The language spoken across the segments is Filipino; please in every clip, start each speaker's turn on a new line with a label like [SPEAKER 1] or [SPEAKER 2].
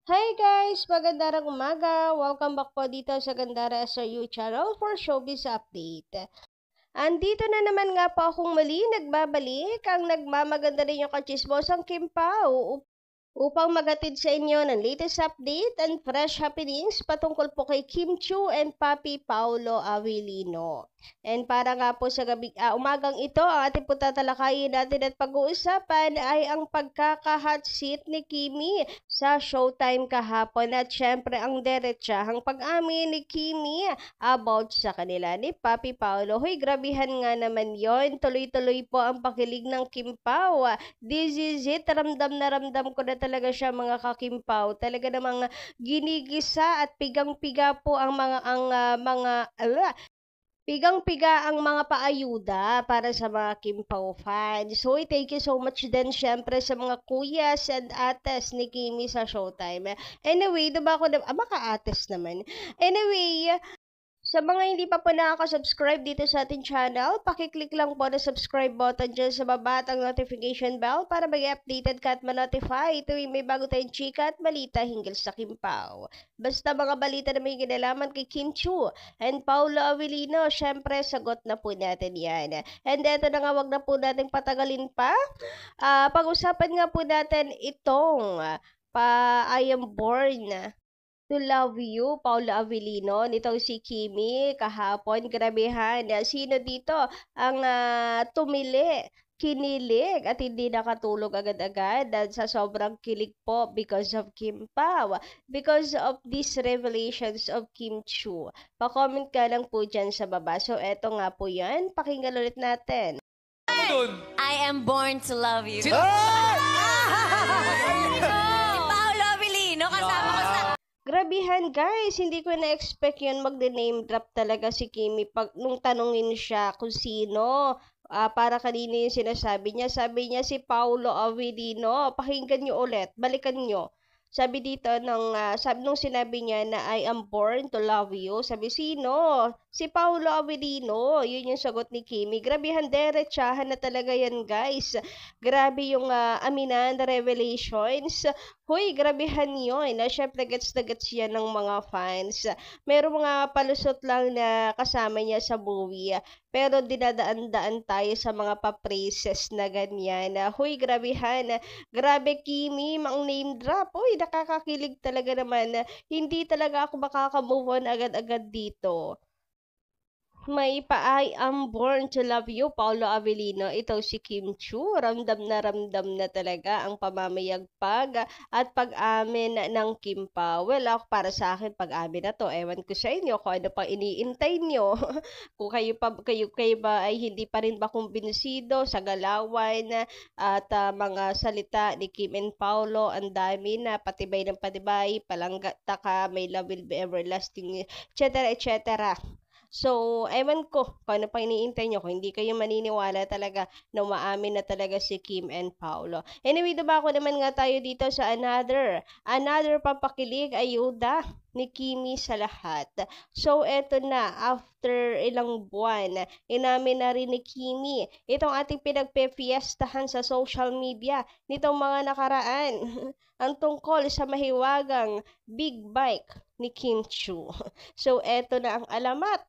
[SPEAKER 1] Hi guys! Magandang umaga! Welcome back po dito sa Gandara SRU channel for Showbiz Update. Andito na naman nga po akong muli nagbabalik ang nagmamaganda rin yung kachismosang Kim Pao upang magatid sa inyo ng latest update and fresh happenings patungkol po kay Kim Chiu and Papi Paolo Avellino. And para nga po sa umagang ito, ang ating po tatalakayin natin at pag-uusapan ay ang pagkaka-hot seat ni Kimi sa Showtime kahapon at syempre ang derechahang pag-amin ni Kimi about sa kanila ni Papi Paolo. Hoy, grabihan nga naman yon. Tuloy-tuloy po ang pakilig ng Kim Pao. This is it. Ramdam na ramdam ko na talaga siya mga kakimpaw. Talaga namang ginigisa at pigang-piga po ang pigang-piga ang mga paayuda para sa mga Kimpaw fans. So, thank you so much din syempre sa mga kuyas and ates ni Kimi sa Showtime. Anyway, diba ako na, maka-ates naman. Anyway, sa mga hindi pa po nakaka-subscribe dito sa ating channel, pakiclick lang po na subscribe button dyan sa baba at ang notification bell para maging updated ka at ma-notify tuwing may bago tayong chika at balita hinggil sa Kimpaw. Basta mga balita na may kinalaman kay Kim Chiu and Paolo Avellino, syempre sagot na po natin yan. And eto na nga, wag na po natin patagalin pa. Pag-usapan nga po natin itong I am born to love you, Paula Avellino. Nitong si Kimi kahapon, grabehan. Sino dito ang tumili, kinilig at hindi nakatulog agad-agad dahil sa sobrang kilig po because of Kim Pao, because of these revelations of Kim Chiu. Pa-comment ka lang po dyan sa baba. So, eto nga po yan. Pakinggan ulit natin.
[SPEAKER 2] I am born to love you. Paolo Avellino, kasama ko sa...
[SPEAKER 1] Grabihan guys, hindi ko na-expect yun mag-name drop talaga si Kimi nung tanungin siya kung sino. Para kanina yung sinasabi niya. Sabi niya si Paolo Avellino. Pakinggan niyo ulit. Balikan niyo. Sabi dito, nung sinabi niya na I am born to love you, sabi, sino? Si Paolo Avellino. Yun yung sagot ni Kimi. Grabihan, derechahan na talaga yan, guys. Grabe yung aminan na revelations. Hoy, grabihan yun. Syempre, gets na gets yan ng mga fans. Meron mga palusot lang na kasama niya sa movie. Pero dinadaan-daan tayo sa mga pa-praises na ganyan. Hoy, grabihan. Grabe, Kimi, mang name drop. Hoy, nakakakilig talaga naman. Hindi talaga ako makaka-move on agad-agad dito. May I am born to love you, Paolo Avellino. Ito si Kim Chiu. Ramdam na talaga ang pamamayagpag at pag-amin ng Kim Pao. Well, ako para sa akin, pag-amin na to. Ewan ko sa inyo kung ano pang iniintay nyo. Kung kayo ba ay hindi pa rin ba kumbinsido sa galawan at mga salita ni Kim and Paolo, ang dami na patibay ng patibay, palanggata may love will be everlasting, etc. etc. So, ewan ko kung ano pa iniintay nyo. Kung hindi kayo maniniwala talaga na umaamin na talaga si Kim and Paolo. Anyway, diba ako naman nga tayo dito sa another pampakilig ayuda ni Kimi sa lahat. So, eto na, after ilang buwan, inamin na rin ni Kimi itong ating pinagpe-fiestahan sa social media nitong mga nakaraan. Ang tungkol sa mahiwagang big bike ni Kim Chiu. So, eto na ang alamat.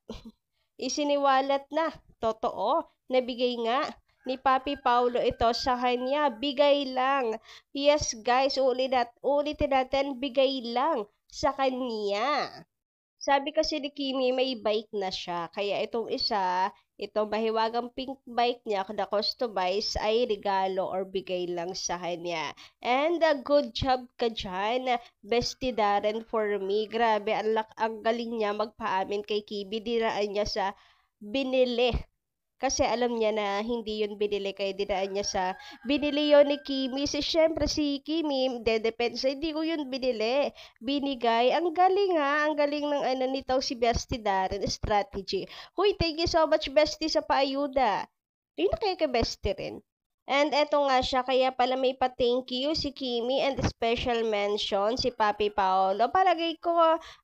[SPEAKER 1] Isiniwalat na. Totoo. Nabigay nga ni Papi Paolo ito sa kanya. Bigay lang. Yes, guys. Ulitin natin. Bigay lang sa kanya. Sabi kasi ni Kimi, may bike na siya. Kaya itong isa, itong mahiwagang pink bike niya na customize ay regalo or bigay lang sa kanya. And good job ka dyan, Bestie Darren for me. Grabe, ang galing niya magpaamin kay Kimi. Dinaan niya sa binili. Kasi alam niya na hindi yun binili kaya dinaan niya sa binili yun ni Kimi. Siyempre si Kimi, dedepensa, hindi ko yun binili. Binigay. Ang galing ha. Ang galing ng nito si Bestie Darren strategy. Huy, thank you so much Bestie sa paayuda. Yun na kayo kay Bestie rin. And eto nga siya, kaya pala may pa-thank you si Kimi and special mention si Papi Paolo. Palagay ko,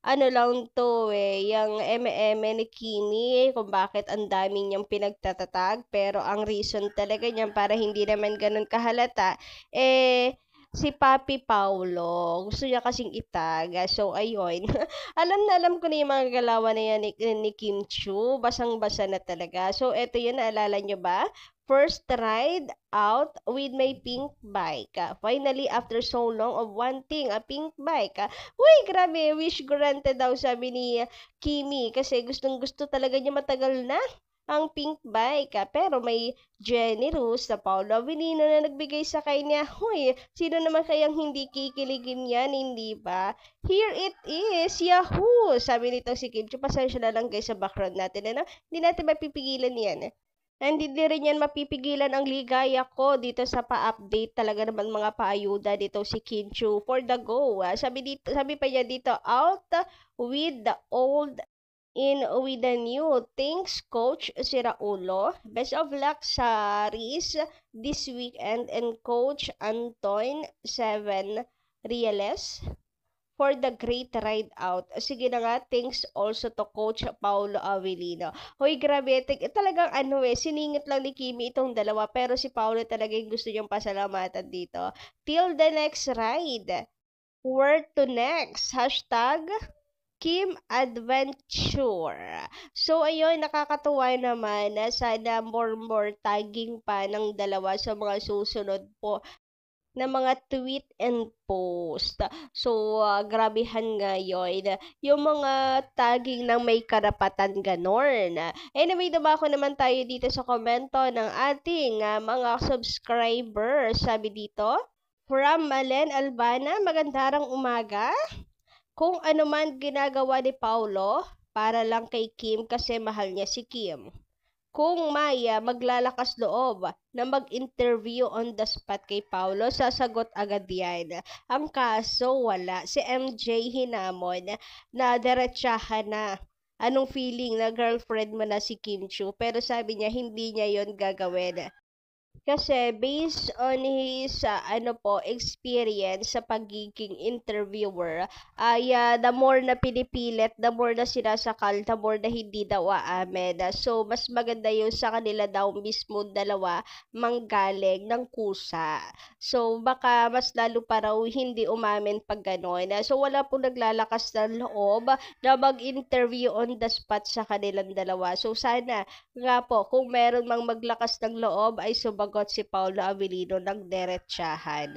[SPEAKER 1] ano lang to yung eme-eme ni Kimi, kung bakit ang dami niyang pinagtatatag. Pero ang reason talaga niyan para hindi naman ganun kahalata, si Papi Paulo. Gusto niya kasing itag. So, ayun. Alam na alam ko na yung mga galawan na yan ni Kim Chu. Basang-basa na talaga. So, eto yun, naalala nyo ba? First ride out with my pink bike. Finally, after so long of wanting a pink bike. Uy, grabe. Wish granted daw, sabi ni Kimi. Kasi gustong-gusto talaga niya matagal na ang pink bike. Pero may generous na Paolo Avellino na nagbigay sa kanya. Huy, sino naman kayang hindi kikiligin yan, hindi ba? Here it is, Yahoo! Sabi nito si Kim Chu, pasensya na lang guys sa background natin. Ano? Hindi natin mapipigilan yan. And hindi rin yan mapipigilan ang ligaya ko dito sa pa-update talaga naman mga paayuda dito si Kim Chu for the go. Sabi pa niya dito, out with the old, in with the new. Thanks, Coach Siraulo. Best of luck sa race this weekend and Coach Anton 7 Reales for the great ride out. Sige na nga, thanks also to Coach Paulo Avellino. Hoy, grabe, talagang siningit lang ni Kimi itong dalawa, pero si Paulo talaga yung gusto niyang pasalamatan dito. Till the next ride. Where to next? Hashtag Kim Adventure. So, ayun, nakakatuwa naman na sana more tagging pa ng dalawa sa mga susunod po na mga tweet and post. So, grabehan ngayon. Yung mga tagging ng may karapatan ganon. Anyway, dumako naman tayo dito sa komento ng ating mga subscribers. Sabi dito, from Malen Albana, magandang umaga. Kung ano man ginagawa ni Paulo, para lang kay Kim kasi mahal niya si Kim. Kung Maya maglalakas loob na mag-interview on the spot kay Paulo, sasagot agad yan. Ang kaso, wala. Si MJ hinamon na diretsahan na. Anong feeling na girlfriend mo na si Kim Chu? Pero sabi niya, hindi niya yon gagawin. Kasi based on his experience sa pagiging interviewer, ay the more na pinipilit, the more na sinasakal, the more na hindi daw aamin. So, mas maganda yun sa kanila daw mismo dalawa manggaling ng kusa. So, baka mas lalo pa raw hindi umamin pag gano'n. So, wala pong naglalakas ng loob na mag-interview on the spot sa kanilang dalawa. So, sana nga po, kung meron mang maglakas ng loob, ay sumagot si Paulo Avellino ng derechahan.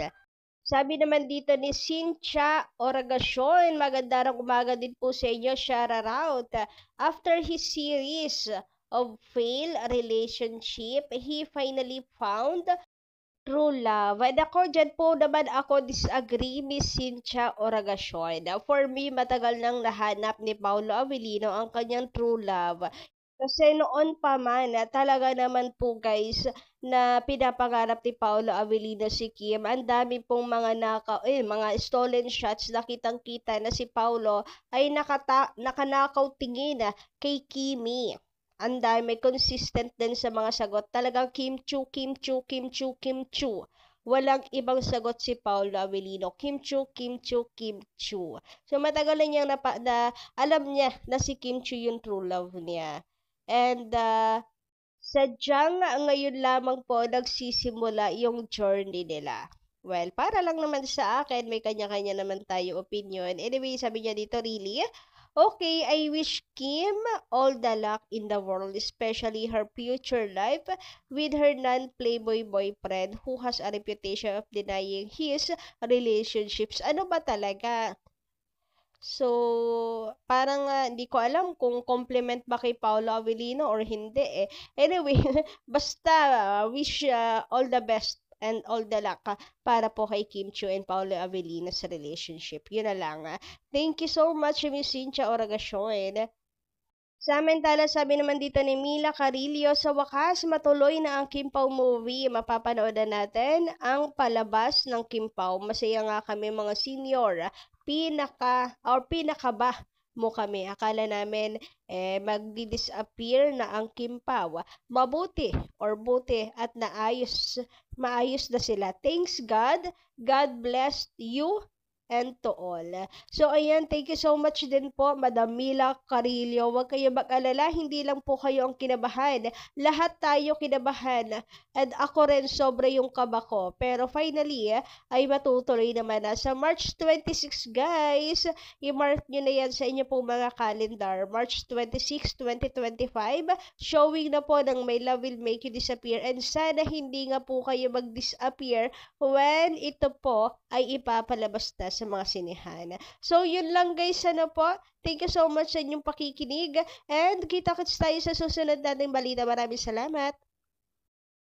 [SPEAKER 1] Sabi naman dito ni Cynthia Oragacion, magandang umaga din po sa inyo, shout out. After his series of failed relationship, he finally found true love. And ako, dyan po naman ako disagree, Miss Cynthia Oragacion. For me, matagal nang nahanap ni Paulo Avellino ang kanyang true love. Kasi noon pa man, talaga naman po guys, na pinapangarap ni Paulo Avellino si Kim. Ang dami pong mga stolen shots na kitang-kita na si Paulo ay nakanakaw tingin kay Kimi. Ang dami, consistent din sa mga sagot. Talagang Kim Chu, Kim Chu, Kim Chu, Kim Chu. Walang ibang sagot si Paulo Avellino. Kim Chu, Kim Chu, Kim Chu. So matagal na niyang alam niya na si Kim Chu yung true love niya. And sadyang ngayon lamang po nagsisimula yung journey nila. Well, para lang naman sa akin, may kanya-kanya naman tayo opinion. Anyway, sabi niya dito, really? Okay, I wish Kim all the luck in the world, especially her future life with her non-playboy boyfriend who has a reputation of denying his relationships. Ano ba talaga? So, parang hindi ko alam kung compliment ba kay Paulo Avellino or hindi . Anyway, basta wish all the best and all the luck para po kay Kim Chu and Paulo Avellino sa relationship. Yun na lang. Thank you so much, Miss Cynthia Oragacion. Samantala, sabi naman dito ni Mila Carillo, sa wakas, matuloy na ang Kim Pao movie. Mapapanood na natin ang palabas ng Kim Pao. Masaya nga kami mga senior. Pinakaba mo kami. Akala namin magdi-disappear na ang Kim Pao. Buti at maayos na sila. Thanks God. God bless you and to all. So, ayan, thank you so much din po, Madam Mila Carillo. Huwag kayo mag-alala, hindi lang po kayo ang kinabahan. Lahat tayo kinabahan. And ako rin, sobra yung kaba ko. Pero finally, ay matutuloy naman na. Sa March 26, guys, i-mark nyo na yan sa inyo pong mga calendar. March 26, 2025, showing na po ng My Love Will Make You Disappear. And sana hindi nga po kayo mag-disappear when ito po ay ipapalabas na sa mga sinehan. So, yun lang guys, ano po. Thank you so much sa inyong pakikinig. And kita-kits tayo sa susunod nating balita. Maraming salamat.